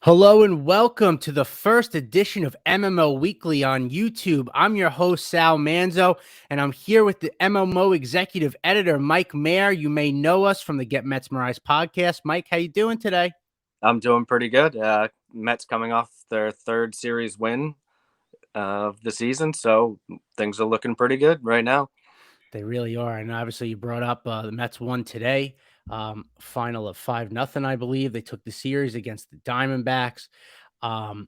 Hello and welcome to the first edition of MMO Weekly on YouTube. I'm your host, Sal Manzo, and I'm here with the MMO executive editor, Mike Mayer. You may know us from the Get Metsmerized podcast. Mike, how you doing today? I'm doing pretty good. Mets coming off their third series win of the season, so things are looking pretty good right now. They really are. And obviously, you brought up the Mets won today, final of 5-0, I believe. They took the series against the Diamondbacks. Um,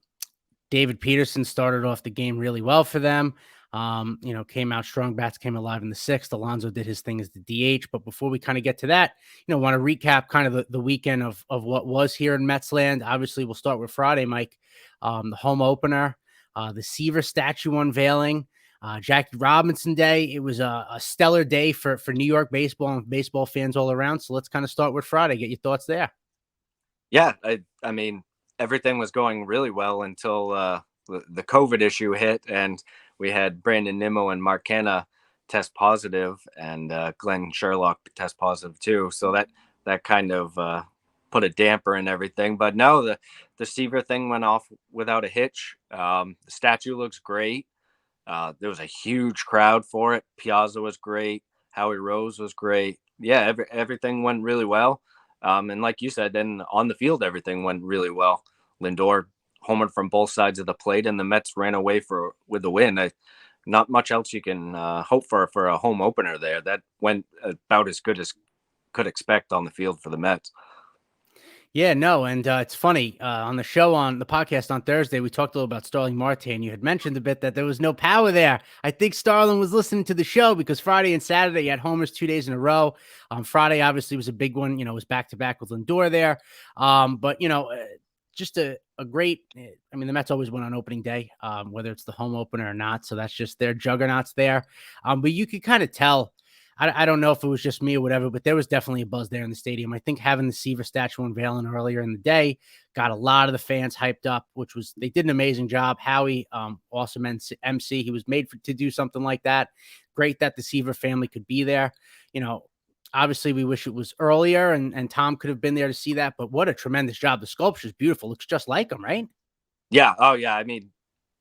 David Peterson started off the game really well for them. Came out strong. Bats came alive in the sixth. Alonso did his thing as the DH. But before we kind of get to that, want to recap kind of the weekend of what was here in Metsland. Obviously, we'll start with Friday, Mike. The home opener, the Seaver statue unveiling, Jackie Robinson Day. It was a stellar day for New York baseball and baseball fans all around. So let's kind of start with Friday. Get your thoughts there. Yeah, I mean, everything was going really well until the COVID issue hit, and we had Brandon Nimmo and Mark Canha test positive, and Glenn Sherlock test positive too. So that kind of put a damper in everything. But no, the Seaver thing went off without a hitch. The statue looks great. There was a huge crowd for it. Piazza was great. Howie Rose was great. Yeah, everything went really well. And like you said, then on the field, everything went really well. Lindor homered from both sides of the plate, and the Mets ran away with the win. Not much else you can hope for a home opener there. That went about as good as could expect on the field for the Mets. Yeah, no, and it's funny on the show on the podcast on Thursday, we talked a little about Starling Marte, and you had mentioned a bit that there was no power there. I think Starling was listening to the show because Friday and Saturday you had homers 2 days in a row. Friday obviously was a big one. It was back to back with Lindor there. But just a great. I mean, the Mets always win on opening day, whether it's the home opener or not. So that's just their juggernauts there. But you could kind of tell. I don't know if it was just me or whatever, but there was definitely a buzz there in the stadium. I think having the Seaver statue unveiling earlier in the day got a lot of the fans hyped up, they did an amazing job. Howie, awesome MC. He was made to do something like that. Great that the Seaver family could be there. Obviously we wish it was earlier and Tom could have been there to see that, but what a tremendous job. The sculpture is beautiful. Looks just like him, right? Yeah. Oh, yeah. I mean,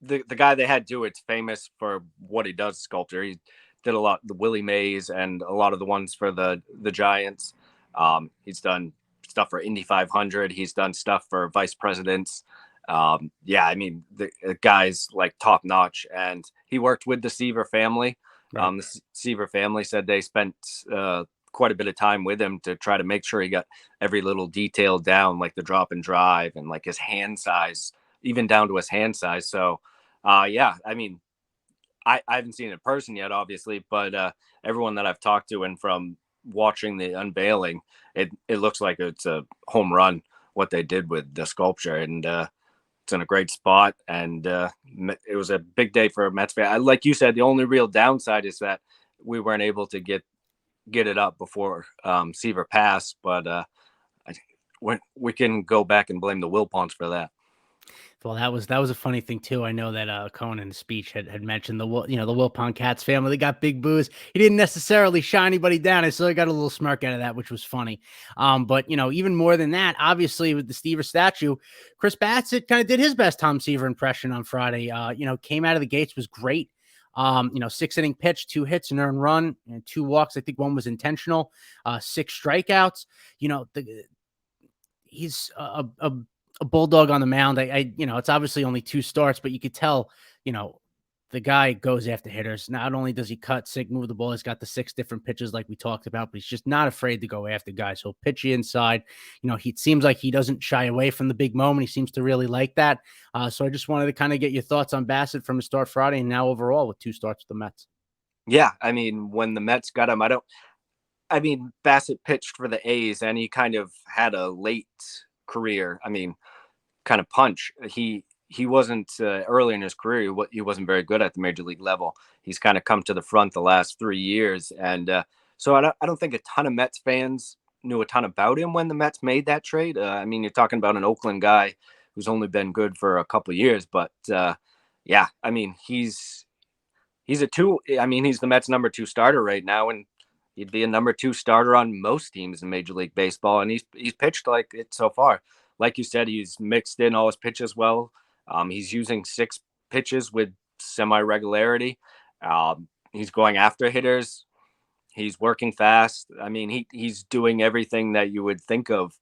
the guy they had do it's famous for what he does. Sculptor. He did a lot the Willie Mays and a lot of the ones for the Giants. He's done stuff for Indy 500. He's done stuff for vice presidents. Yeah, I mean the guy's like top notch, and he worked with the Seaver family. Right. The Seaver family said they spent quite a bit of time with him to try to make sure he got every little detail down, like the drop and drive and like his hand size, even down to his hand size. So, yeah, I mean, I haven't seen it in person yet, obviously, but everyone that I've talked to and from watching the unveiling, it looks like it's a home run what they did with the sculpture, and it's in a great spot. And it was a big day for Mets fan. Like you said, the only real downside is that we weren't able to get it up before Seaver passed, but we can go back and blame the Wilpons for that. Well, that was a funny thing too. I know that Cohen in the speech had mentioned the Wilpon Cats family. They got big boos. He didn't necessarily shine anybody down. I still got a little smirk out of that, which was funny. But even more than that, obviously with the Seaver statue, Chris Bassett kind of did his best Tom Seaver impression on Friday. Came out of the gates, was great. 6-inning pitch, 2 hits, an earned run, and 2 walks. I think one was intentional. 6 strikeouts. He's a bulldog on the mound. It's obviously only 2 starts, but you could tell, the guy goes after hitters. Not only does he cut, sick, move the ball, he's got the 6 different pitches like we talked about, but he's just not afraid to go after guys. He'll pitch you inside. It seems like he doesn't shy away from the big moment. He seems to really like that. So I just wanted to kind of get your thoughts on Bassett from his start Friday and now overall with 2 starts with the Mets. Yeah, I mean, when the Mets got him, Bassett pitched for the A's and he kind of had a late career. I mean, kind of punch. He wasn't early in his career. He wasn't very good at the major league level. He's kind of come to the front the last 3 years, and so I don't think a ton of Mets fans knew a ton about him when the Mets made that trade. I mean, you're talking about an Oakland guy who's only been good for a couple of years, but yeah, I mean, he's a two. I mean, he's the Mets' number 2 starter right now, and he'd be a number 2 starter on most teams in Major League Baseball, and he's pitched like it so far. like you said, he's mixed in all his pitches well. He's using 6 pitches with semi-regularity. He's going after hitters. He's working fast. I mean, he's doing everything that you would think of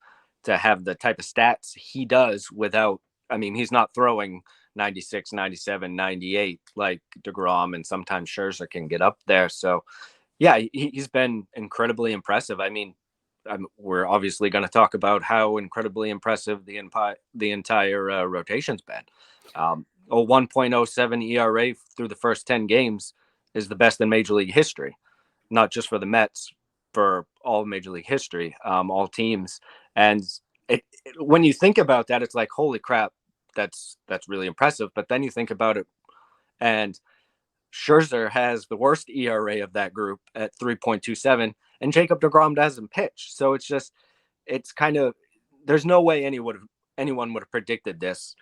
to have the type of stats he does without, I mean, he's not throwing 96, 97, 98 like DeGrom, and sometimes Scherzer can get up there. So, yeah, he's been incredibly impressive. I mean, we're obviously going to talk about how incredibly impressive the entire rotation's been. A 1.07 ERA through the first 10 games is the best in Major League history, not just for the Mets, for all Major League history, all teams. And when you think about that, it's like, holy crap, that's really impressive. But then you think about it, and Scherzer has the worst ERA of that group at 3.27, and Jacob deGrom doesn't pitch. So it's kind of, there's no way anyone would have predicted this.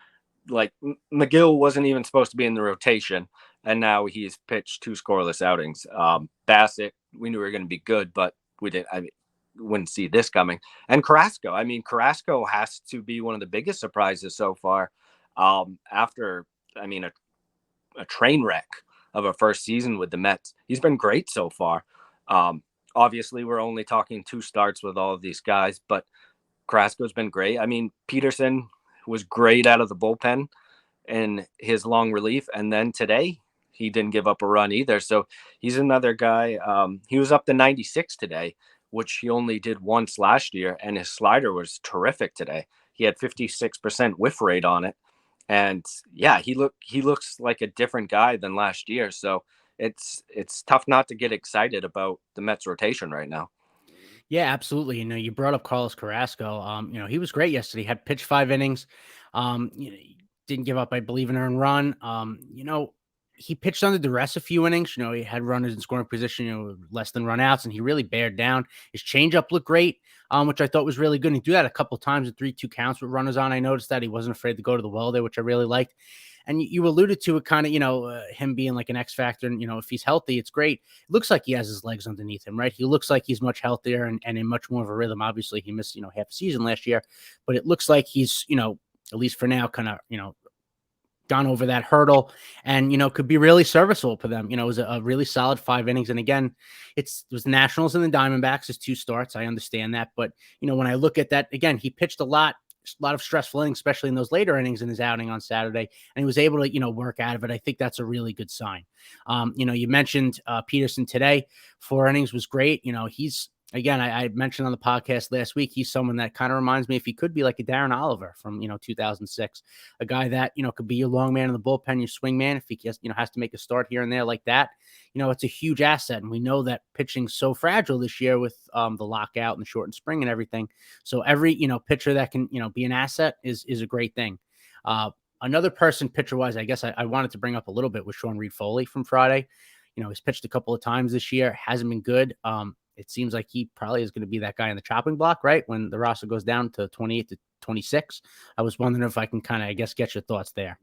Like, McGill wasn't even supposed to be in the rotation, and now he's pitched 2 scoreless outings. Bassett, we knew we were going to be good, but wouldn't see this coming. And Carrasco, I mean, Carrasco has to be one of the biggest surprises so far. After, I mean, a train wreck of a first season with the Mets, he's been great so far. Obviously, we're only talking 2 starts with all of these guys, but Carrasco's been great. I mean, Peterson was great out of the bullpen in his long relief. And then today, he didn't give up a run either. So he's another guy. He was up to 96 today, which he only did once last year. And his slider was terrific today. He had 56% whiff rate on it. And yeah, he looks like a different guy than last year. So it's tough not to get excited about the Mets rotation right now. Yeah, absolutely. You know, you brought up Carlos Carrasco. You know, he was great yesterday. He had pitched 5 innings. You know, didn't give up, I believe, an earned run. You know, he pitched under duress a few innings. You know, he had runners in scoring position, you know, less than run outs, and he really bared down. His changeup looked great, which I thought was really good. And he threw that a couple of times with 3-2 counts with runners on. I noticed that he wasn't afraid to go to the well there, which I really liked. And you alluded to it, kind of, you know, him being like an X factor. And, you know, if he's healthy, it's great. It looks like he has his legs underneath him, right? He looks like he's much healthier and in much more of a rhythm. Obviously, he missed, you know, half a season last year, but it looks like he's, you know, at least for now, kind of, you know, gone over that hurdle and, you know, could be really serviceable for them. You know, it was a really solid 5 innings. And again, it was the Nationals and the Diamondbacks, his 2 starts. I understand that. But, you know, when I look at that, again, he pitched a lot of stressful innings, especially in those later innings in his outing on Saturday. And he was able to, you know, work out of it. I think that's a really good sign. You know, you mentioned Peterson today, 4 innings was great. You know, he's, again, I mentioned on the podcast last week, he's someone that kind of reminds me, if he could be like a Darren Oliver from, you know, 2006, a guy that, you know, could be your long man in the bullpen, your swing man. If he just, you know, has to make a start here and there like that, you know, it's a huge asset. And we know that pitching's so fragile this year with the lockout and the shortened spring and everything. So every, you know, pitcher that can, you know, be an asset is a great thing. Another person pitcher wise, I guess I wanted to bring up a little bit was Reid Foley from Friday. You know, he's pitched a couple of times this year, hasn't been good. It seems like he probably is going to be that guy in the chopping block, right? When the roster goes down to 28 to 26. I was wondering if I can kind of, I guess, get your thoughts there.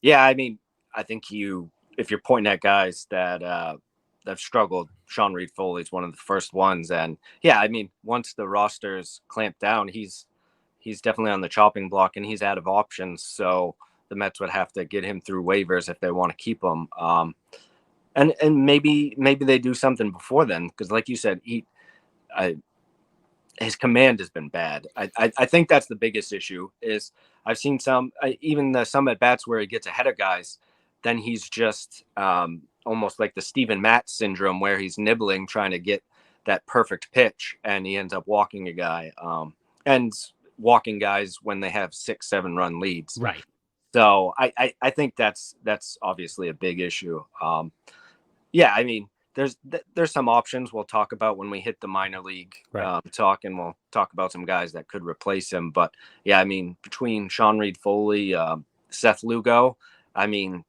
Yeah, I mean, I think if you're pointing at guys that have struggled, Reid Foley is one of the first ones. And yeah, I mean, once the roster's clamped down, he's definitely on the chopping block and he's out of options. So the Mets would have to get him through waivers if they want to keep him. And maybe they do something before then, because like you said, his command has been bad. I think that's the biggest issue. Is I've seen some at bats where he gets ahead of guys, then he's just almost like the Steven Matz syndrome, where he's nibbling trying to get that perfect pitch, and he ends up walking a guy and walking guys when they have 6-7 run leads. Right. So I think that's obviously a big issue. Yeah, I mean, there's some options we'll talk about when we hit the minor league talk, and we'll talk about some guys that could replace him. But yeah, I mean, between Reid Foley, Seth Lugo, I mean,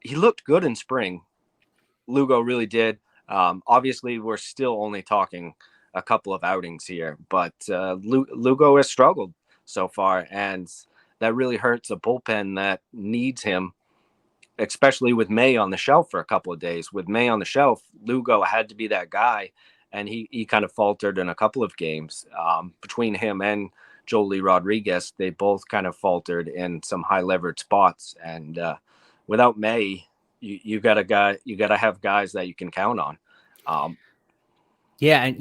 he looked good in spring. Lugo really did. Obviously, we're still only talking a couple of outings here, but Lugo has struggled so far, and that really hurts a bullpen that needs him, especially with May on the shelf for a couple of days. With May on the shelf, Lugo had to be that guy, and he kind of faltered in a couple of games. Between him and Jolie Rodriguez, they both kind of faltered in some high leverage spots. And without May, you got to have guys that you can count on. Yeah, and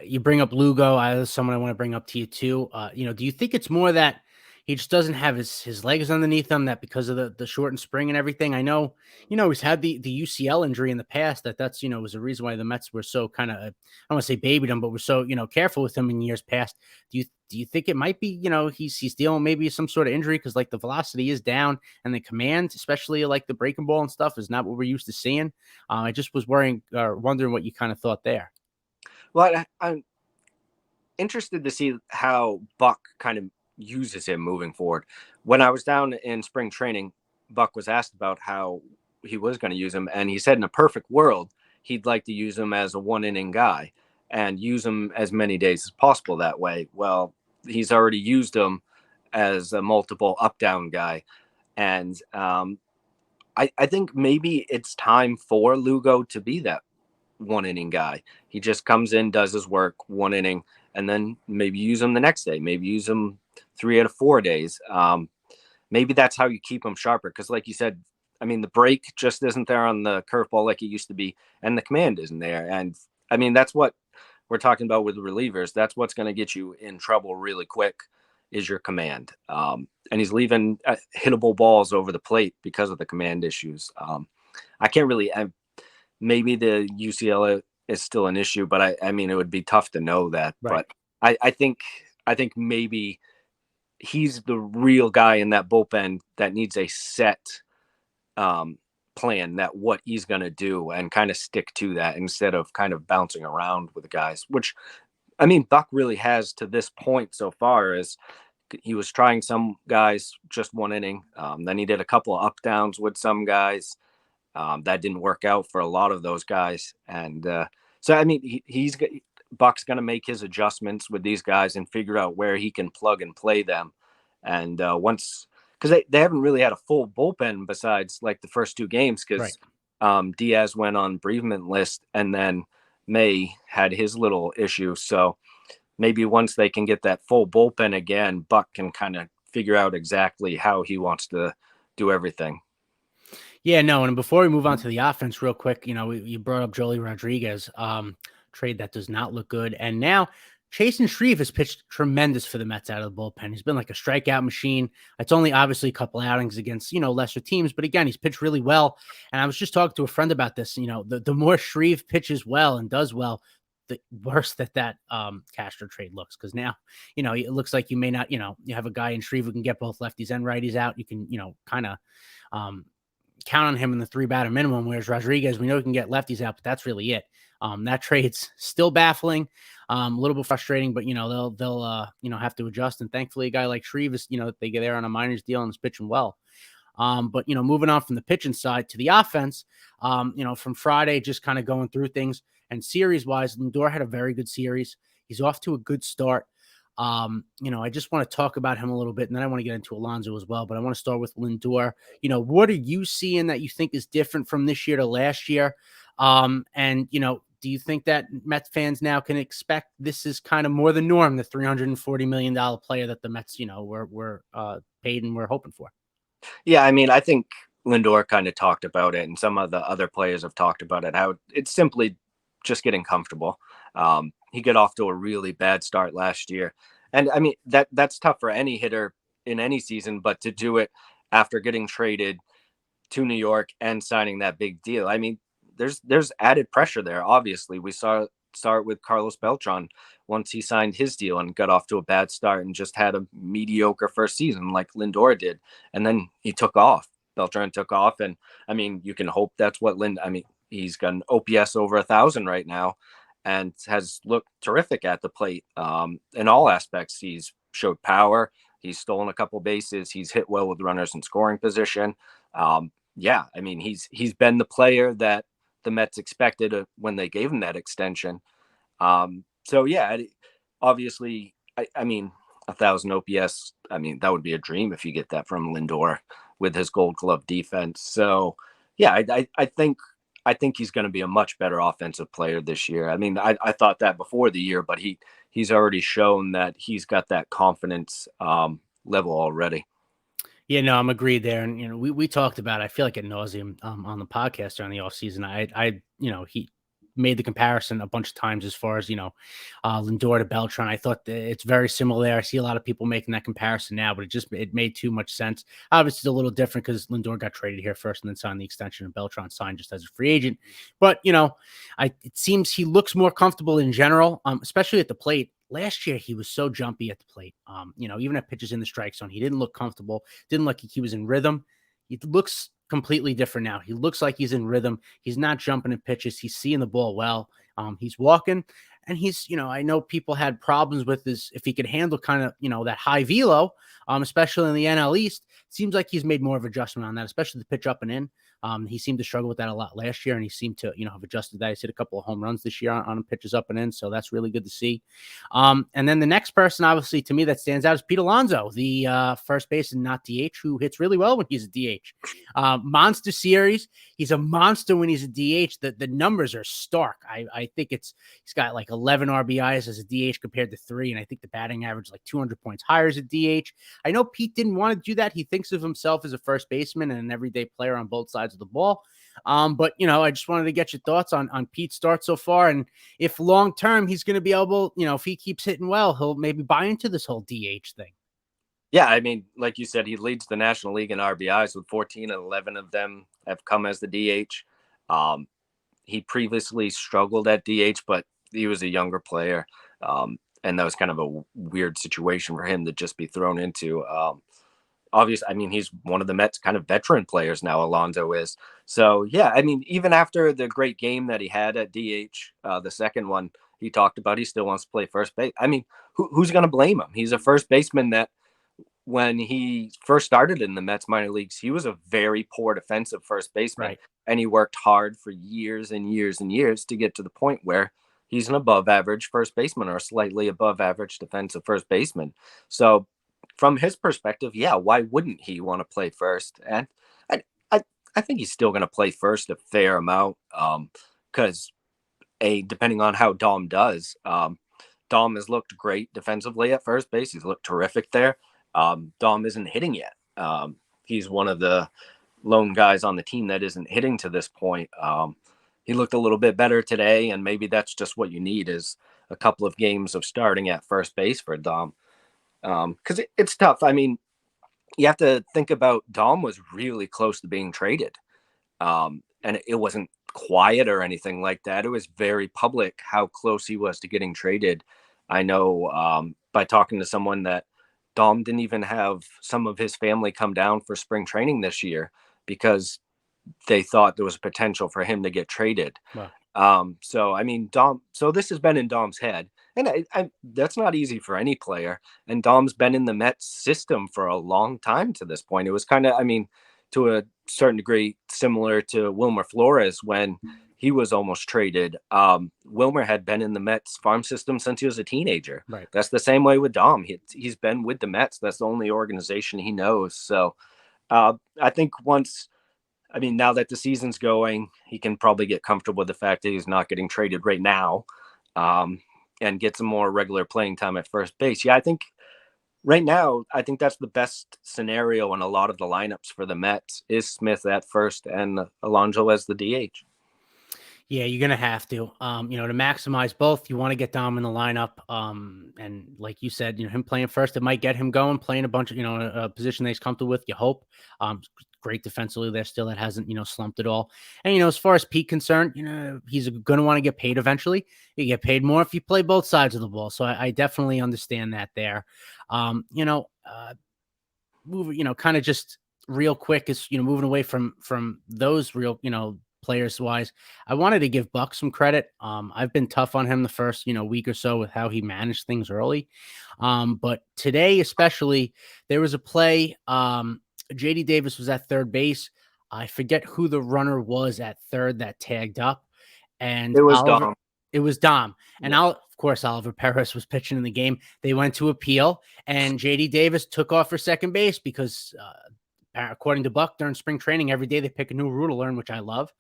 you bring up Lugo. There's someone I want to bring up to you too. Do you think it's more that he just doesn't have his legs underneath him, that because of the shortened spring and everything? I know, he's had the UCL injury in the past. That's was a reason why the Mets were so kind of, I don't want to say babied him, but were so careful with him in years past. Do you think it might be he's dealing maybe some sort of injury, because like the velocity is down and the command, especially like the breaking ball and stuff, is not what we're used to seeing. I just was wondering what you kind of thought there. Well, I'm interested to see how Buck kind of uses him moving forward. When I was down in spring training, Buck was asked about how he was going to use him, and he said in a perfect world, he'd like to use him as a one-inning guy and use him as many days as possible that way. Well, he's already used him as a multiple up-down guy, and I think maybe it's time for Lugo to be that one-inning guy. He just comes in, does his work, one inning, and then maybe use him the next day. Maybe use him 3 out of 4 days. Maybe that's how you keep him sharper. Because, like you said, I mean, the break just isn't there on the curveball like it used to be, and the command isn't there. And I mean, that's what we're talking about with relievers. That's what's going to get you in trouble really quick, is your command. And he's leaving hittable balls over the plate because of the command issues. I can't really. Maybe the UCL is still an issue, but I mean, it would be tough to know that. Right. But I think maybe he's the real guy in that bullpen that needs a set plan, that what he's going to do, and kind of stick to that instead of kind of bouncing around with the guys, which, I mean, Buck really has to this point so far. Is he was trying some guys just one inning. Then he did a couple of up downs with some guys. That didn't work out for a lot of those guys. And so, I mean, Buck's going to make his adjustments with these guys and figure out where he can plug and play them. And because they haven't really had a full bullpen besides like the first 2 games, because Diaz went on bereavement list, and then May had his little issue. So maybe once they can get that full bullpen again, Buck can kind of figure out exactly how he wants to do everything. Yeah, no, and before we move on to the offense real quick, you brought up Jolie Rodriguez, trade that does not look good. And now Chasen Shreve has pitched tremendous for the Mets out of the bullpen. He's been like a strikeout machine. It's only obviously a couple outings against, lesser teams, but again, he's pitched really well. And I was just talking to a friend about this. The more Shreve pitches well and does well, the worse that Castro trade looks. Because now, it looks like you may not, you have a guy in Shreve who can get both lefties and righties out. You can, kind of count on him in the 3-batter minimum, whereas Rodriguez, we know he can get lefties out, but that's really it. That trade's still baffling, a little bit frustrating, but they'll have to adjust. And thankfully, a guy like Shreve is, they get there on a minors deal and is pitching well. But moving on from the pitching side to the offense, from Friday, just kind of going through things, and series wise, Lindor had a very good series. He's off to a good start. I just want to talk about him a little bit, and then I want to get into Alonso as well, but I want to start with Lindor. What are you seeing that you think is different from this year to last year? And do you think that Mets fans now can expect this is kind of more the norm, the $340 million player that the Mets, were paid and we're hoping for? Yeah, I mean, I think Lindor kind of talked about it, and some of the other players have talked about it, how it's simply just getting comfortable. He got off to a really bad start last year. And I mean, that's tough for any hitter in any season, but to do it after getting traded to New York and signing that big deal, I mean, there's added pressure there. Obviously, we saw it with Carlos Beltran once he signed his deal and got off to a bad start and just had a mediocre first season like Lindor did. And then he took off. Beltran took off. And I mean, you can hope that's what he's got an OPS over 1,000 right now and has looked terrific at the plate in all aspects. He's showed power. He's stolen a couple bases. He's hit well with runners in scoring position. Yeah, I mean, he's been the player that the Mets expected when they gave him that extension. So, yeah, obviously, I mean, 1,000 OPS, I mean, that would be a dream if you get that from Lindor with his Gold Glove defense. So, yeah, I think I think he's going to be a much better offensive player this year. I mean, I thought that before the year, but he's already shown that he's got that confidence level already. Yeah, no, I'm agreed there. And, we talked about, I feel like ad nauseum on the podcast during the offseason. He made the comparison a bunch of times as far as, Lindor to Beltran. I thought that it's very similar there. I see a lot of people making that comparison now, but it made too much sense. Obviously, it's a little different because Lindor got traded here first and then signed the extension, and Beltran signed just as a free agent. But, it seems he looks more comfortable in general, especially at the plate. Last year, he was so jumpy at the plate. Even at pitches in the strike zone, he didn't look comfortable. Didn't look like he was in rhythm. He looks completely different now. He looks like he's in rhythm. He's not jumping at pitches. He's seeing the ball well. He's walking, and he's, I know people had problems with if he could handle kind of, that high velo, especially in the NL East. It seems like he's made more of an adjustment on that, especially the pitch up and in. He seemed to struggle with that a lot last year, and he seemed to, have adjusted that. He's hit a couple of home runs this year on pitches up and in, so that's really good to see. And then the next person, obviously, to me that stands out is Pete Alonso, the first baseman, not DH, who hits really well when he's a DH. Monster series. He's a monster when he's a DH. The numbers are stark. I think he's got like 11 RBIs as a DH compared to 3, and I think the batting average is like 200 points higher as a DH. I know Pete didn't want to do that. He thinks of himself as a first baseman and an everyday player on both sides of the ball. But I just wanted to get your thoughts on Pete's start so far, and if long term he's going to be able, if he keeps hitting well, he'll maybe buy into this whole DH thing. Yeah, I mean, like you said, he leads the National League in RBIs with 14, and 11 of them have come as the DH. He previously struggled at DH, but he was a younger player, and that was kind of a weird situation for him to just be thrown into. Obviously, I mean, he's one of the Mets kind of veteran players now, Alonso is. So, yeah, I mean, even after the great game that he had at DH, the second one he talked about, he still wants to play first base. I mean, who's going to blame him? He's a first baseman that when he first started in the Mets minor leagues, he was a very poor defensive first baseman. Right. And he worked hard for years and years and years to get to the point where he's an above average first baseman or a slightly above average defensive first baseman. So, from his perspective, yeah, why wouldn't he want to play first? And I think he's still going to play first a fair amount because, depending on how Dom does, Dom has looked great defensively at first base. He's looked terrific there. Dom isn't hitting yet. He's one of the lone guys on the team that isn't hitting to this point. He looked a little bit better today, and maybe that's just what you need is a couple of games of starting at first base for Dom. Because it's tough. I mean, you have to think about Dom was really close to being traded. And it wasn't quiet or anything like that. It was very public how close he was to getting traded. I know by talking to someone that Dom didn't even have some of his family come down for spring training this year because they thought there was potential for him to get traded. Wow. So, I mean, so this has been in Dom's head. And that's not easy for any player. And Dom's been in the Mets system for a long time to this point. It was kind of, I mean, to a certain degree, similar to Wilmer Flores when he was almost traded. Wilmer had been in the Mets farm system since he was a teenager. Right. That's the same way with Dom. He's been with the Mets. That's the only organization he knows. So I think now that the season's going, he can probably get comfortable with the fact that he's not getting traded right now. And get some more regular playing time at first base. Yeah, I think right now, that's the best scenario in a lot of the lineups for the Mets is Smith at first and Alonso as the DH. Yeah, you're gonna have to. To maximize both, you want to get Dom in the lineup. And like you said, him playing first, it might get him going, playing a bunch of, a position that he's comfortable with. You hope. Great defensively there still that hasn't, slumped at all. And, as far as Pete concerned, he's going to want to get paid eventually. You get paid more if you play both sides of the ball. So I definitely understand that there. Kind of just real quick is, moving away from those real, players wise, I wanted to give Buck some credit. I've been tough on him the first, week or so with how he managed things early. But today, especially, there was a play, JD Davis was at third base. I forget who the runner was at third that tagged up. And it was Dom. It was Dom. And of course, Oliver Perez was pitching in the game. They went to appeal, and JD Davis took off for second base because according to Buck, during spring training, every day they pick a new rule to learn, which I love.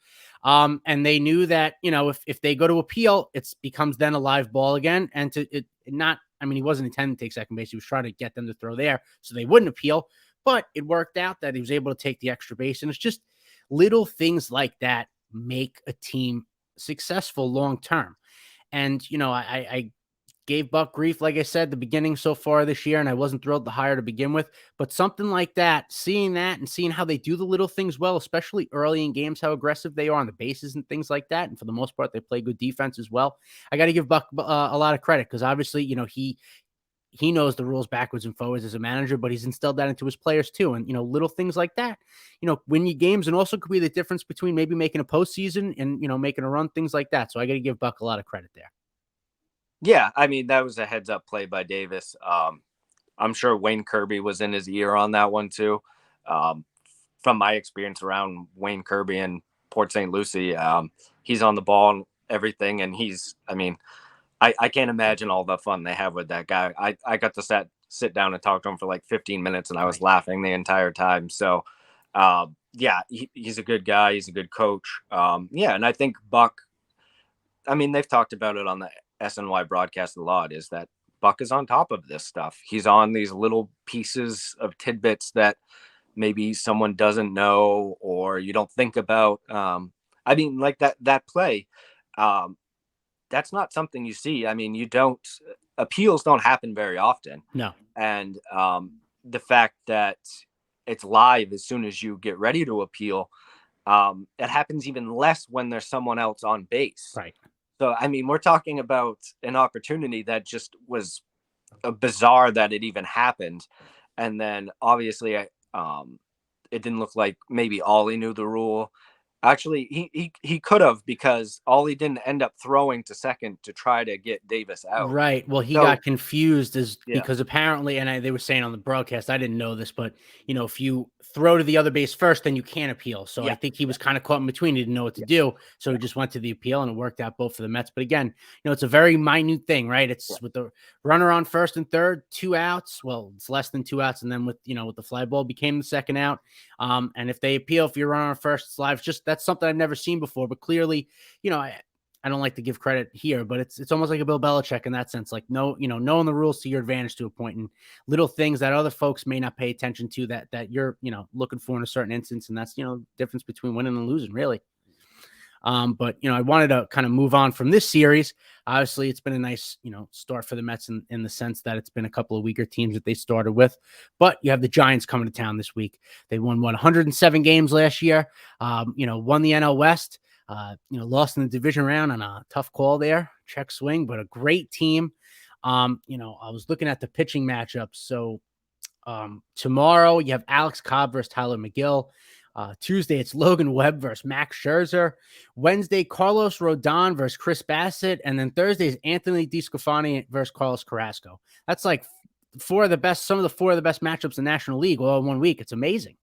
And they knew that, if they go to appeal, it becomes then a live ball again. And he wasn't intending to take second base. He was trying to get them to throw there so they wouldn't appeal. But it worked out that he was able to take the extra base. And it's just little things like that make a team successful long term. And, I gave Buck grief, like I said, the beginning so far this year, and I wasn't thrilled to hire to begin with. But something like that and seeing how they do the little things well, especially early in games, how aggressive they are on the bases and things like that. And for the most part, they play good defense as well. I got to give Buck a lot of credit because obviously, he knows the rules backwards and forwards as a manager, but he's instilled that into his players too. And, little things like that, win you games, and also could be the difference between maybe making a postseason and, making a run, things like that. So I got to give Buck a lot of credit there. Yeah, I mean, that was a heads up play by Davis. I'm sure Wayne Kirby was in his ear on that one too. From my experience around Wayne Kirby and Port St. Lucie, he's on the ball and everything. And I can't imagine all the fun they have with that guy. I got to sit down and talk to him for like 15 minutes and I was laughing the entire time. So, he's a good guy. He's a good coach. And I think Buck, they've talked about it on the SNY broadcast a lot, is that Buck is on top of this stuff. He's on these little pieces of tidbits that maybe someone doesn't know or you don't think about. Like that play, that's not something you see. Appeals don't happen very often. No. And the fact that it's live as soon as you get ready to appeal, it happens even less when there's someone else on base. Right. So, we're talking about an opportunity that just was bizarre that it even happened. And then obviously it didn't look like maybe Ollie knew the rule. Actually, he could have, because Ollie didn't end up throwing to second to try to get Davis out. Right. Well, he got confused because apparently, and they were saying on the broadcast, I didn't know this, but if you throw to the other base first, then you can't appeal. So I think he was kind of caught in between. He didn't know what to do. So he just went to the appeal and it worked out both for the Mets. But again, it's a very minute thing, right? It's with the runner on first and third, 2 outs. Well, it's less than 2 outs. And then with the fly ball became the second out. And if they appeal, if you're running on first, it's live. That's something I've never seen before. But clearly, I don't like to give credit here, but it's almost like a Bill Belichick in that sense. Like, knowing the rules to your advantage to a point, and little things that other folks may not pay attention to that you're, looking for in a certain instance. And that's, the difference between winning and losing, really. But, I wanted to kind of move on from this series. Obviously, it's been a nice, start for the Mets in the sense that it's been a couple of weaker teams that they started with. But you have the Giants coming to town this week. They won 107 games last year, won the NL West. Lost in the division round on a tough call there, check swing, but a great team. I was looking at the pitching matchups. So tomorrow you have Alex Cobb versus Tyler McGill. Tuesday, it's Logan Webb versus Max Scherzer. Wednesday, Carlos Rodon versus Chris Bassett. And then Thursday is Anthony DeSclafani versus Carlos Carrasco. That's like some of the 4 of the best matchups in the National League all in 1 week. It's amazing.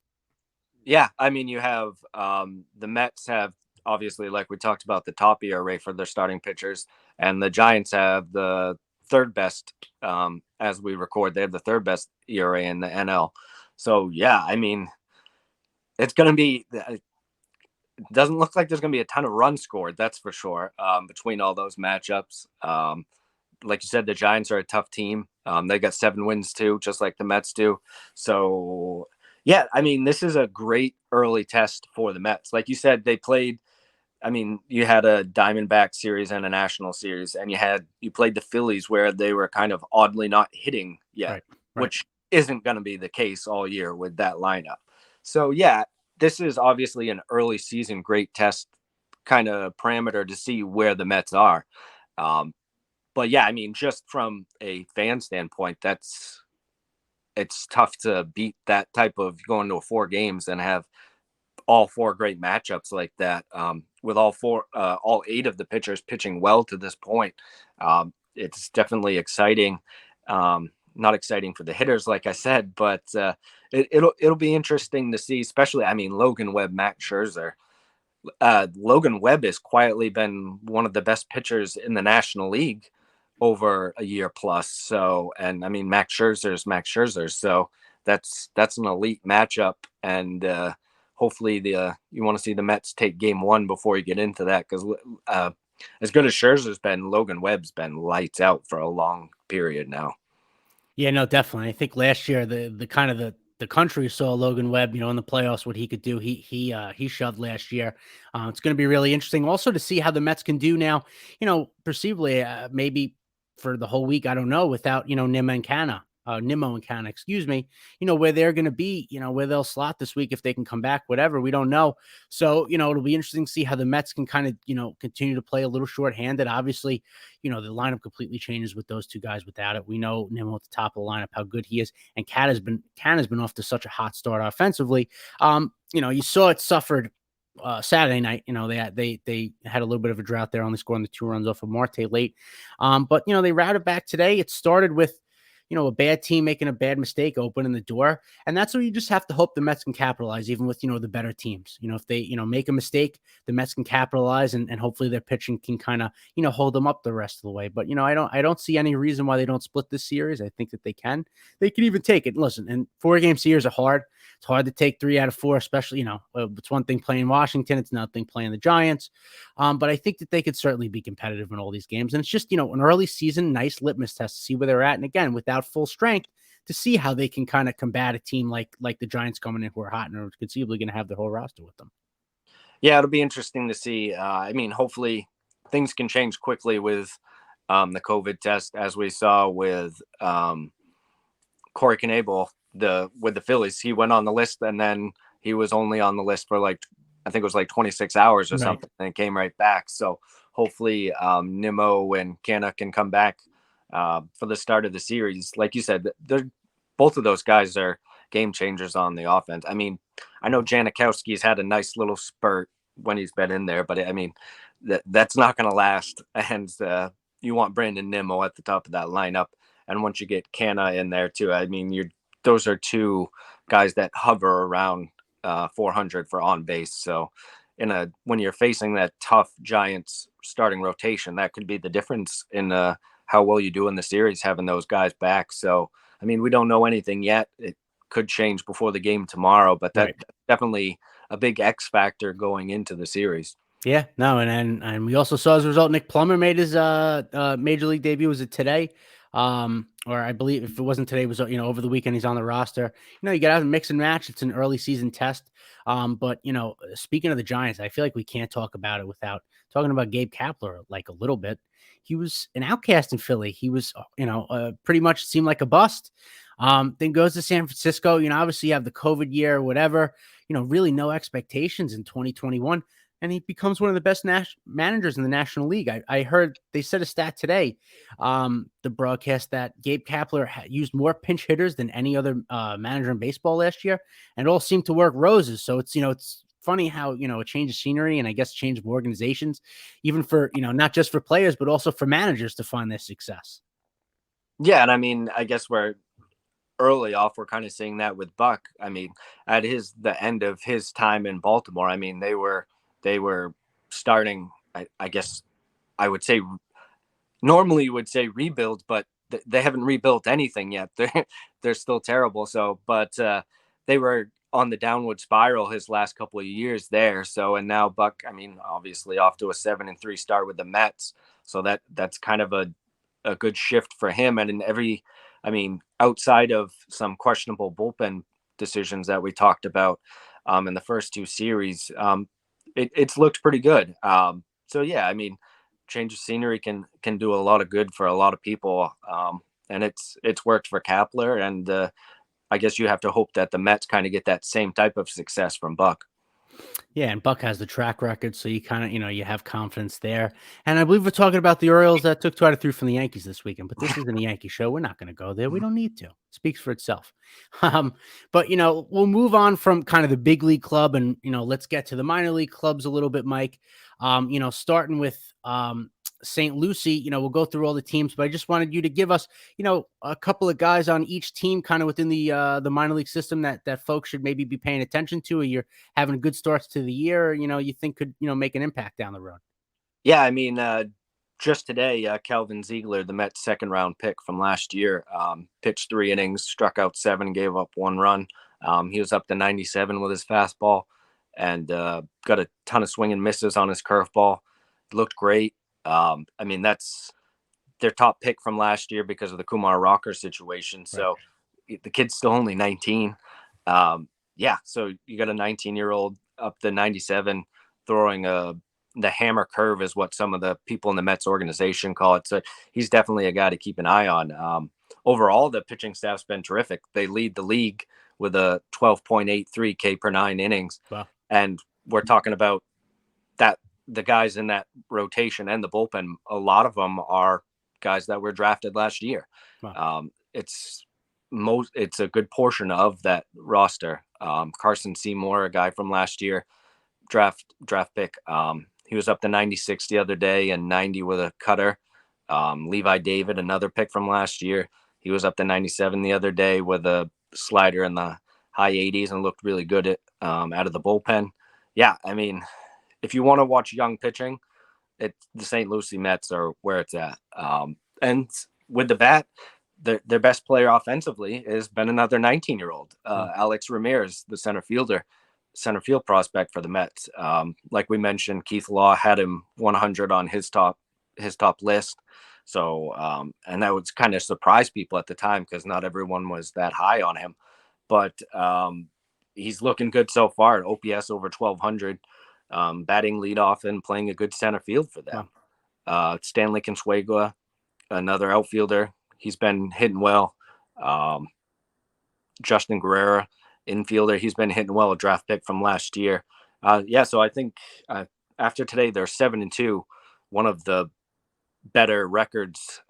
Yeah. You have the Mets have, obviously, like we talked about, the top ERA for their starting pitchers, and the Giants have the third best. As we record, they have the third best ERA in the NL. So it's going to be. It doesn't look like there's going to be a ton of runs scored. That's for sure. Between all those matchups, like you said, the Giants are a tough team. They got 7 wins too, just like the Mets do. So yeah, this is a great early test for the Mets. Like you said, they played. You had a Diamondback series and a National series, and you played the Phillies, where they were kind of oddly not hitting yet, right. Which isn't going to be the case all year with that lineup. So yeah, this is obviously an early season great test kind of parameter to see where the Mets are. But yeah, just from a fan standpoint, it's tough to beat that type of going to 4 games and have all 4 great matchups like that. With all 8 of the pitchers pitching well to this point. It's definitely exciting. Not exciting for the hitters, like I said, but it'll be interesting to see, especially, Logan Webb, Max Scherzer. Logan Webb has quietly been one of the best pitchers in the National League over a year plus. So, and Max Scherzer is Max Scherzer. So that's an elite matchup. and hopefully you want to see the Mets take game one before you get into that, because as good as Scherzer's been, Logan Webb's been lights out for a long period now. Yeah, no, definitely. I think last year the kind of the country saw Logan Webb, in the playoffs, what he could do. He shoved last year. It's going to be really interesting also to see how the Mets can do now. Perceivably, maybe for the whole week, I don't know, without Nimmo and Canna, excuse me. Where they're going to be, where they'll slot this week if they can come back, whatever, we don't know. So it'll be interesting to see how the Mets can kind of continue to play a little shorthanded. Obviously, the lineup completely changes with those two guys. Without it, we know Nimmo at the top of the lineup, how good he is, and Canna's been off to such a hot start offensively. You saw it suffered Saturday night. They had a little bit of a drought there, only scoring the 2 runs off of Marte late. But they routed back today. It started with a bad team making a bad mistake, opening the door. And that's where you just have to hope the Mets can capitalize, even with, the better teams. If they, make a mistake, the Mets can capitalize and hopefully their pitching can kind of, hold them up the rest of the way. But, I don't see any reason why they don't split this series. I think that they can. They can even take it. Listen, and 4-game series are hard. It's hard to take 3 out of 4, especially, it's one thing playing Washington. It's another thing playing the Giants. But I think that they could certainly be competitive in all these games. And it's just, an early season, nice litmus test to see where they're at. And again, without full strength, to see how they can kind of combat a team like the Giants coming in who are hot and are conceivably going to have their whole roster with them. Yeah, it'll be interesting to see. Hopefully things can change quickly with the COVID test, as we saw with Corey Knebel with the Phillies. He went on the list and then he was only on the list for I think it was 26 hours or something, and came right back. So hopefully Nimmo and Canna can come back for the start of the series. Like you said, both of those guys are game changers on the offense. I know Janikowski's had a nice little spurt when he's been in there, but that's not going to last. And you want Brandon Nimmo at the top of that lineup. And once you get Canna in there too, those are two guys that hover around 400 for on base. So when you're facing that tough Giants starting rotation, that could be the difference in how well you do in the series, having those guys back. So, we don't know anything yet. It could change before the game tomorrow, but that's definitely a big X factor going into the series. Yeah, no, and we also saw as a result, Nick Plummer made his major league debut. Was it today? Or I believe if it wasn't today, it was over the weekend. He's on the roster. You get out and mix and match. It's an early season test. But speaking of the Giants, I feel like we can't talk about it without talking about Gabe Kepler a little bit. He was an outcast in Philly. He was pretty much seemed like a bust. Then goes to San Francisco. Obviously you have the COVID year or whatever. Really no expectations in 2021. And he becomes one of the best managers in the National League. I heard they said a stat today, the broadcast, that Gabe Kepler used more pinch hitters than any other manager in baseball last year, and all seemed to work roses. So it's funny how a change of scenery and I guess change of organizations, even for not just for players but also for managers to find their success. Yeah, and I guess we're early off. We're kind of seeing that with Buck. At the end of his time in Baltimore, they were starting, I guess I would say, normally you would say rebuild, but they haven't rebuilt anything yet. They're still terrible. So, but they were on the downward spiral his last couple of years there. So, and now Buck, obviously off to a 7-3 start with the Mets. So that's kind of a good shift for him. And outside of some questionable bullpen decisions that we talked about in the first 2 series, it's looked pretty good. So yeah, change of scenery can do a lot of good for a lot of people. And it's worked for Kepler, and I guess you have to hope that the Mets kind of get that same type of success from Buck. Yeah, and Buck has the track record, so you kind of, you have confidence there. And I believe we're talking about the Orioles that took 2 out of 3 from the Yankees this weekend, but this isn't a Yankee show. We're not going to go there. We don't need to. It speaks for itself. But, we'll move on from kind of the big league club and, let's get to the minor league clubs a little bit, Mike. Starting with St. Lucie, we'll go through all the teams, but I just wanted you to give us, a couple of guys on each team kind of within the minor league system that folks should maybe be paying attention to, or you're having good starts to the year, or, you think could, make an impact down the road. Yeah. Just today, Calvin Ziegler, the Mets 2nd round pick from last year, pitched 3 innings, struck out 7, gave up 1 run. He was up to 97 with his fastball and got a ton of swing and misses on his curveball. Looked great. I mean, that's their top pick from last year because of the Kumar Rocker situation. So the kid's still only 19. Yeah, so you got a 19-year-old up to 97 throwing the hammer curve is what some of the people in the Mets organization call it. So he's definitely a guy to keep an eye on. Overall, the pitching staff's been terrific. They lead the league with a 12.83 K per 9 innings. Wow. And we're talking about that the guys in that rotation and the bullpen, a lot of them are guys that were drafted last year. Wow. It's a good portion of that roster. Carson Seymour, a guy from last year, draft pick. He was up to 96 the other day and 90 with a cutter. Levi David, another pick from last year. He was up to 97 the other day with a slider in the high 80s and looked really good out of the bullpen. Yeah, I mean, if you want to watch young pitching, the St. Lucie Mets are where it's at. And with the bat, their best player offensively has been another 19-year-old, Alex Ramirez, the center field prospect for the Mets. Like we mentioned, Keith Law had him 100 on his top list. So, and that would kind of surprise people at the time because not everyone was that high on him. But he's looking good so far. OPS over 1,200, batting leadoff and playing a good center field for them. Stanley Consuega, another outfielder. He's been hitting well. Justin Guerrera, infielder. He's been hitting well, a draft pick from last year. So I think after today, they're 7-2, one of the better records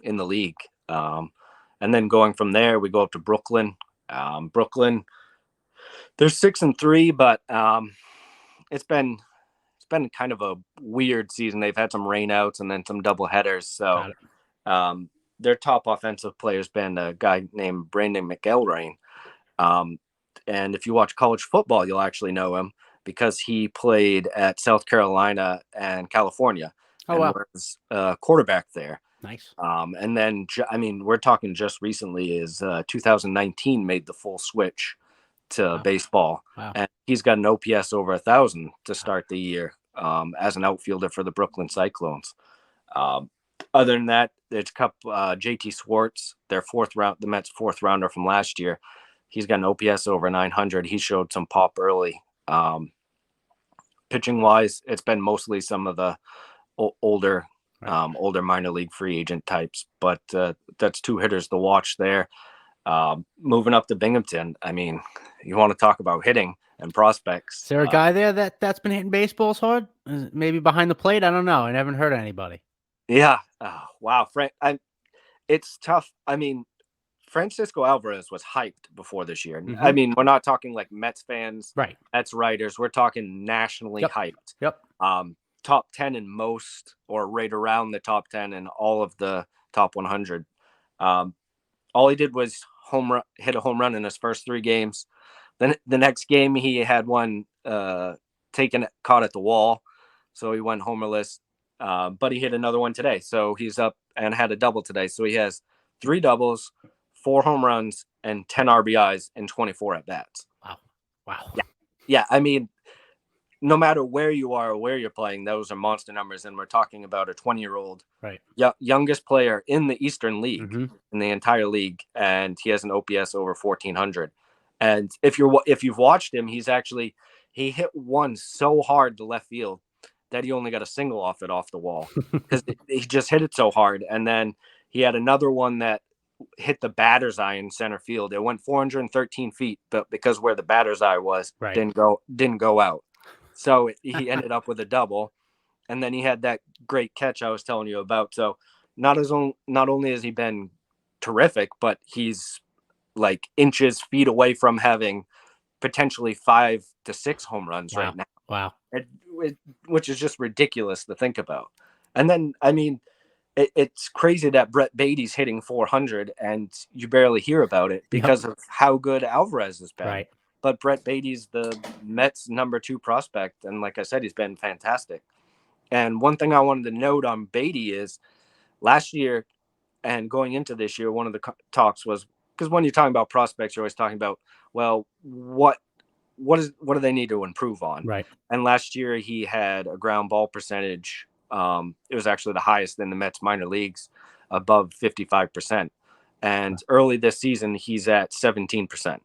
in the league. And then going from there, we go up to Brooklyn. Brooklyn, they're 6-3, but it's been kind of a weird season. They've had some rainouts and then some double headers. So their top offensive player's been a guy named Brandon McElrain. And if you watch college football, you'll actually know him because he played at South Carolina and California was a quarterback there. Nice. And then, I mean, we're talking just recently is 2019 made the full switch to baseball. Wow. And he's got an OPS over 1,000 to start the year as an outfielder for the Brooklyn Cyclones. Other than that, there's JT Swartz, the Mets fourth rounder from last year. He's got an OPS over 900. He showed some pop early. Pitching wise, it's been mostly some of the older minor league free agent types, but that's two hitters to watch there. Moving up to Binghamton, I mean, you want to talk about hitting and prospects. Is there a guy there that's been hitting baseballs hard? Maybe behind the plate? I don't know. I haven't heard of anybody. Yeah. Wow. It's tough. I mean, Francisco Alvarez was hyped before this year. Mm-hmm. I mean, we're not talking like Mets fans, Mets writers. We're talking nationally hyped. Yep. Top 10 in most, or right around the top 10 in all of the top 100. All he did was hit a home run in his first 3 games. Then the next game he had one caught at the wall, so he went homerless. But he hit another one today, so he's up and had a double today. So he has 3 doubles, 4 home runs, and 10 RBIs in 24 at bats. Wow. Yeah. I mean, no matter where you are or where you're playing, those are monster numbers. And we're talking about a 20-year-old, youngest player in the Eastern League, in the entire league, and he has an OPS over 1,400. And if you've watched him, he hit one so hard to left field that he only got a single off the wall because he just hit it so hard. And then he had another one that hit the batter's eye in center field. It went 413 feet, but because where the batter's eye was, didn't go out. So he ended up with a double, and then he had that great catch I was telling you about. So not only has he been terrific, but he's like feet away from having potentially 5 to 6 home runs right now. Wow. Which is just ridiculous to think about. And then, I mean, it's crazy that Brett Beatty's hitting 400 and you barely hear about it because of how good Alvarez has been. Right. But Brett Beatty's the Mets' number 2 prospect. And like I said, he's been fantastic. And one thing I wanted to note on Beatty is last year and going into this year, one of the talks was because when you're talking about prospects, you're always talking about, well, what do they need to improve on? Right. And last year he had a ground ball percentage. It was actually the highest in the Mets minor leagues, above 55%. And early this season, he's at 17%. Wow.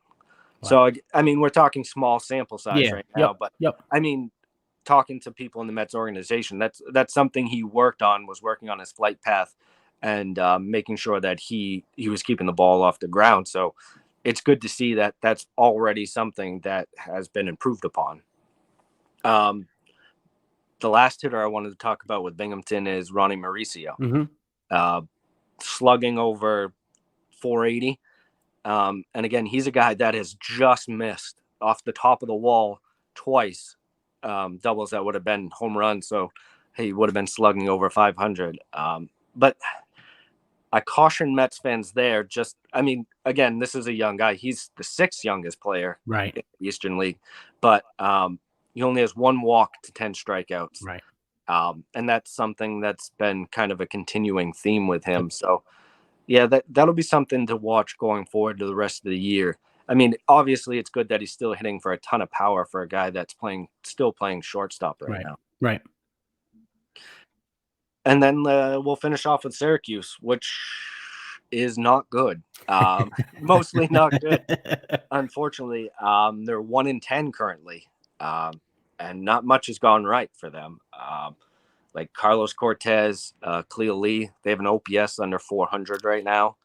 So, I mean, we're talking small sample size right now, but I mean, talking to people in the Mets organization, that's something he worked on, was working on his flight path and making sure that he was keeping the ball off the ground. So it's good to see that that's already something that has been improved upon. The last hitter I wanted to talk about with Binghamton is Ronnie Mauricio. Mm-hmm. Slugging over 480. And again, he's a guy that has just missed off the top of the wall twice. Doubles that would have been home runs. So he would have been slugging over 500. But I caution Mets fans there. I mean, again, this is a young guy. He's the 6th youngest player right. in the Eastern League, but he only has 1 walk to 10 strikeouts. Right. And that's something that's been kind of a continuing theme with him. So, yeah, that'll be something to watch going forward to the rest of the year. I mean, obviously, it's good that he's still hitting for a ton of power for a guy that's still playing shortstop right now. Right. And then we'll finish off with Syracuse, which is not good. Mostly not good. Unfortunately, they're 1-10 currently, and not much has gone right for them. Like Carlos Cortez, Cleo Lee, they have an OPS under 400 right now.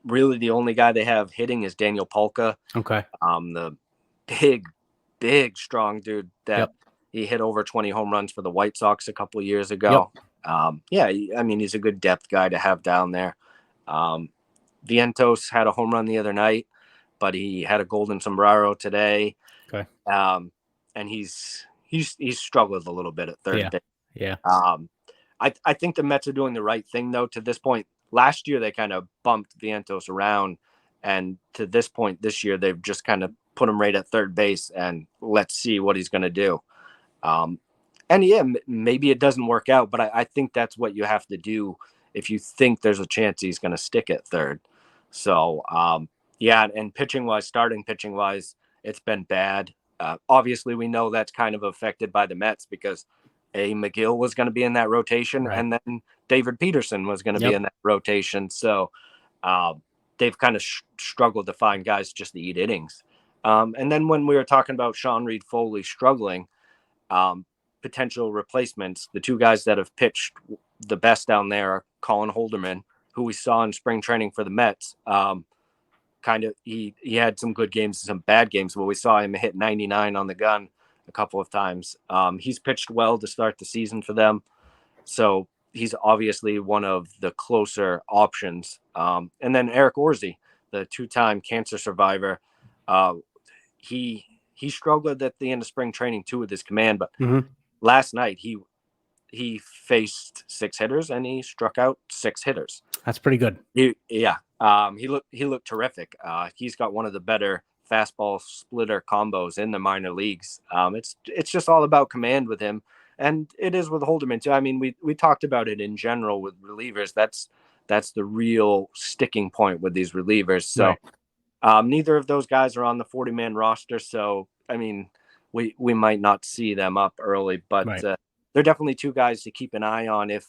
Really, the only guy they have hitting is Daniel Polka. Okay. The big, strong dude that he hit over 20 home runs for the White Sox a couple of years ago. Yeah, I mean, he's a good depth guy to have down there. Vientos had a home run the other night, but he had a golden sombrero today. Okay. And he's struggled a little bit at third base. Yeah. I think the Mets are doing the right thing, though, to this point. Last year, they kind of bumped Vientos around. And to this point this year, they've just kind of put him right at third base and let's see what he's going to do. And yeah, maybe it doesn't work out, but I think that's what you have to do if you think there's a chance he's going to stick at third. So, yeah, and starting pitching wise, it's been bad. Obviously, we know that's kind of affected by the Mets because McGill was going to be in that rotation, and then David Peterson was going to be in that rotation. So they've kind of struggled to find guys just to eat innings. And then when we were talking about Sean Reid Foley struggling, potential replacements, the 2 guys that have pitched the best down there are Colin Holderman, who we saw in spring training for the Mets. He had some good games and some bad games, but we saw him hit 99 on the gun a couple of times. He's pitched well to start the season for them. So he's obviously one of the closer options. And then Eric Orzy, the 2-time cancer survivor, he struggled at the end of spring training too with his command, but last night he faced 6 hitters and he struck out 6 hitters. That's pretty good. He looked terrific. He's got one of the better fastball splitter combos in the minor leagues. It's just all about command with him, and it is with Holderman too. I mean, we talked about it in general with relievers. That's the real sticking point with these relievers. So neither of those guys are on the 40-man roster. So I mean, we might not see them up early, but they're definitely 2 guys to keep an eye on if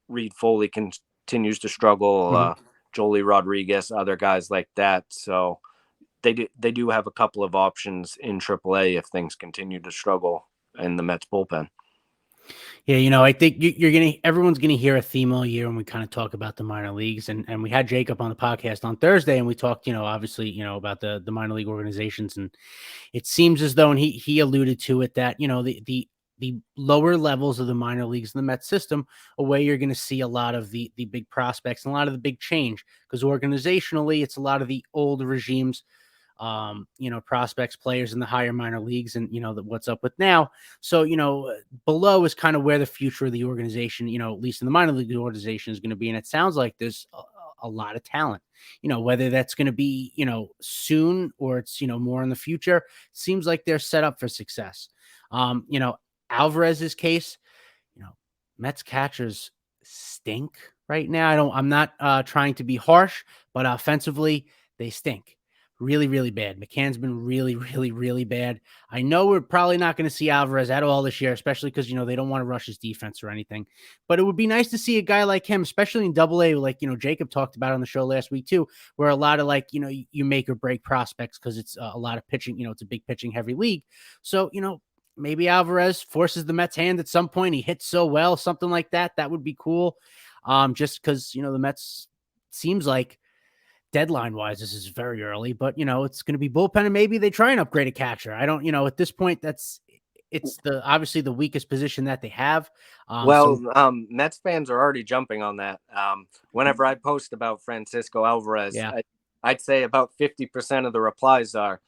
Reid Foley continues to struggle. Jolie Rodriguez, other guys like that. So they do have a couple of options in AAA if things continue to struggle in the Mets bullpen. Yeah, I think everyone's gonna hear a theme all year when we kind of talk about the minor leagues, and we had Jacob on the podcast on Thursday, and we talked, obviously, about the minor league organizations, and it seems as though, and he alluded to it, that the lower levels of the minor leagues in the Mets system are where you're going to see a lot of the big prospects and a lot of the big change, because organizationally it's a lot of the old regimes, prospects, players in the higher minor leagues, and what's up with now. So below is kind of where the future of the organization, at least in the minor league organization, is going to be. And it sounds like there's a lot of talent, whether that's going to be soon or it's more in the future. Seems like they're set up for success. Alvarez's case, Mets catchers stink. right now. I'm not trying to be harsh, but offensively, they stink. Really, really bad. McCann's been really, really, really bad. I know we're probably not going to see Alvarez at all this year, especially because, they don't want to rush his defense or anything. But it would be nice to see a guy like him, especially in AA, like, Jacob talked about on the show last week too, where a lot of like, you make or break prospects because it's a lot of pitching, it's a big pitching heavy league. So, maybe Alvarez forces the Mets hand at some point. He hits so well, something like that. That would be cool. Just because, the Mets seems like deadline wise, this is very early, but it's going to be bullpen and maybe they try and upgrade a catcher. I don't, at this point, it's obviously the weakest position that they have. Mets fans are already jumping on that. Whenever I post about Francisco Alvarez, yeah. I'd say about 50% of the replies are,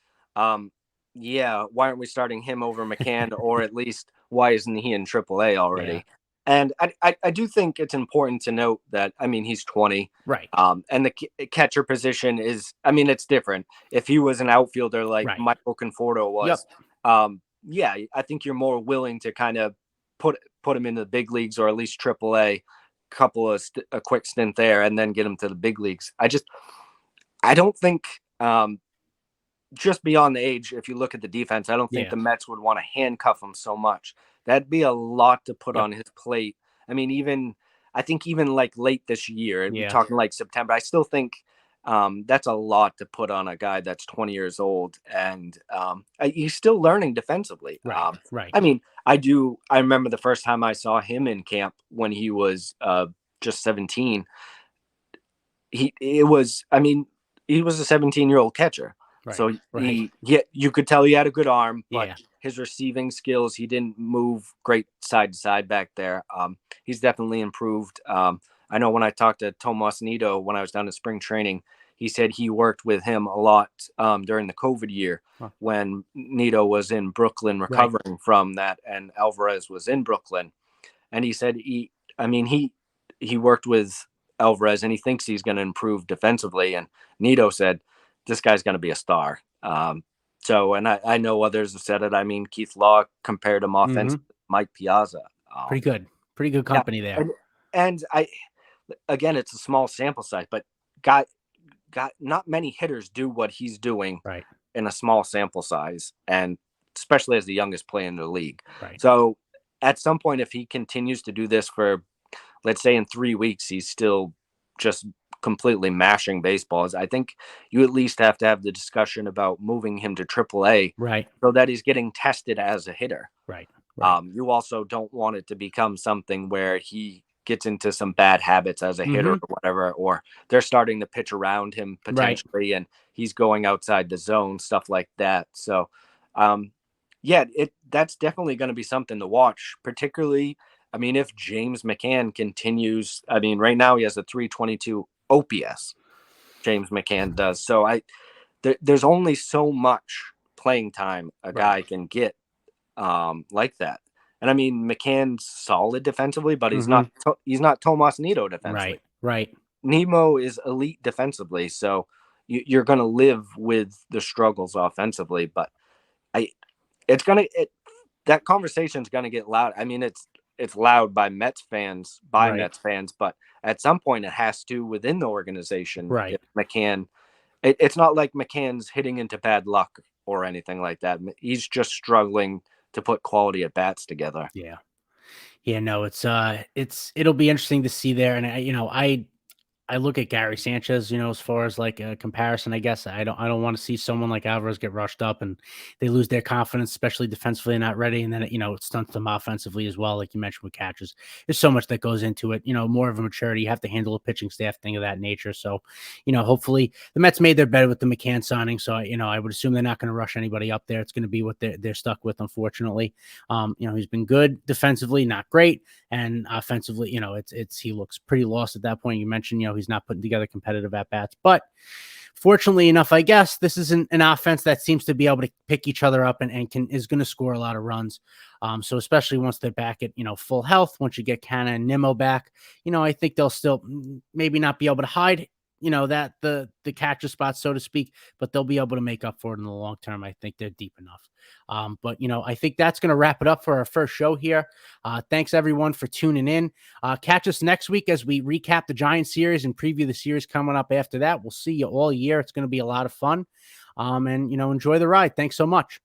yeah, why aren't we starting him over McCann, or at least why isn't he in AAA already? Yeah. And I do think it's important to note that, he's 20. Right. And the catcher position is, it's different. If he was an outfielder like Michael Conforto was, yeah, I think you're more willing to kind of put him in the big leagues, or at least AAA, a quick stint there, and then get him to the big leagues. I don't think, just beyond the age, if you look at the defense, I don't think the Mets would want to handcuff him so much. That'd be a lot to put on his plate. I think even like late this year, we're talking like September, I still think that's a lot to put on a guy that's 20 years old, and he's still learning defensively. Right. I remember the first time I saw him in camp when he was just 17. He was a 17-year-old catcher. Right. So you could tell he had a good arm, but his receiving skills, he didn't move great side to side back there. He's definitely improved. I know when I talked to Tomas Nido when I was down in spring training, he said he worked with him a lot during the COVID year when Nido was in Brooklyn recovering from that, and Alvarez was in Brooklyn. And he said he worked with Alvarez, and he thinks he's going to improve defensively. And Nido said, this guy's going to be a star. And I know others have said it. Keith Law compared him offensively to Mike Piazza. Pretty good company there. And again, it's a small sample size, but got not many hitters do what he's doing in a small sample size, and especially as the youngest player in the league. So at some point, if he continues to do this for, let's say in 3 weeks, he's still just completely mashing baseballs, I think you at least have to have the discussion about moving him to AAA, so that he's getting tested as a hitter. You also don't want it to become something where he gets into some bad habits as a hitter or whatever, or they're starting to pitch around him potentially and he's going outside the zone, stuff like that. So that's definitely going to be something to watch, particularly if James McCann continues. Right now he has a 322 OPS. James McCann does. So there's only so much playing time a guy can get like that. And McCann's solid defensively, but he's not Tomas Nido defensively. Right. Nemo is elite defensively, so you're going to live with the struggles offensively. But that conversation's going to get loud. It's loud by Mets fans, Mets fans, but at some point it has to within the organization. If McCann, it's not like McCann's hitting into bad luck or anything like that. He's just struggling to put quality at bats together. No, it'll be interesting to see there. And I look at Gary Sanchez, as far as like a comparison, I guess I don't want to see someone like Alvarez get rushed up and they lose their confidence, especially defensively and not ready. And then, it stunts them offensively as well. Like you mentioned with catches, there's so much that goes into it, more of a maturity. You have to handle a pitching staff, thing of that nature. So, hopefully the Mets made their bed with the McCann signing. So, I would assume they're not going to rush anybody up there. It's going to be what they're stuck with, unfortunately. He's been good defensively, not great. And offensively, he looks pretty lost at that point. You mentioned, he's not putting together competitive at-bats. But fortunately enough, I guess, this is an offense that seems to be able to pick each other up and is going to score a lot of runs. So especially once they're back at, full health, once you get Canna and Nimmo back, I think they'll still maybe not be able to hide that the catcher spot, so to speak, but they'll be able to make up for it in the long term. I think they're deep enough. But I think that's going to wrap it up for our first show here. Thanks everyone for tuning in. Catch us next week as we recap the Giants series and preview the series coming up after that. We'll see you all year. It's going to be a lot of fun. And enjoy the ride. Thanks so much.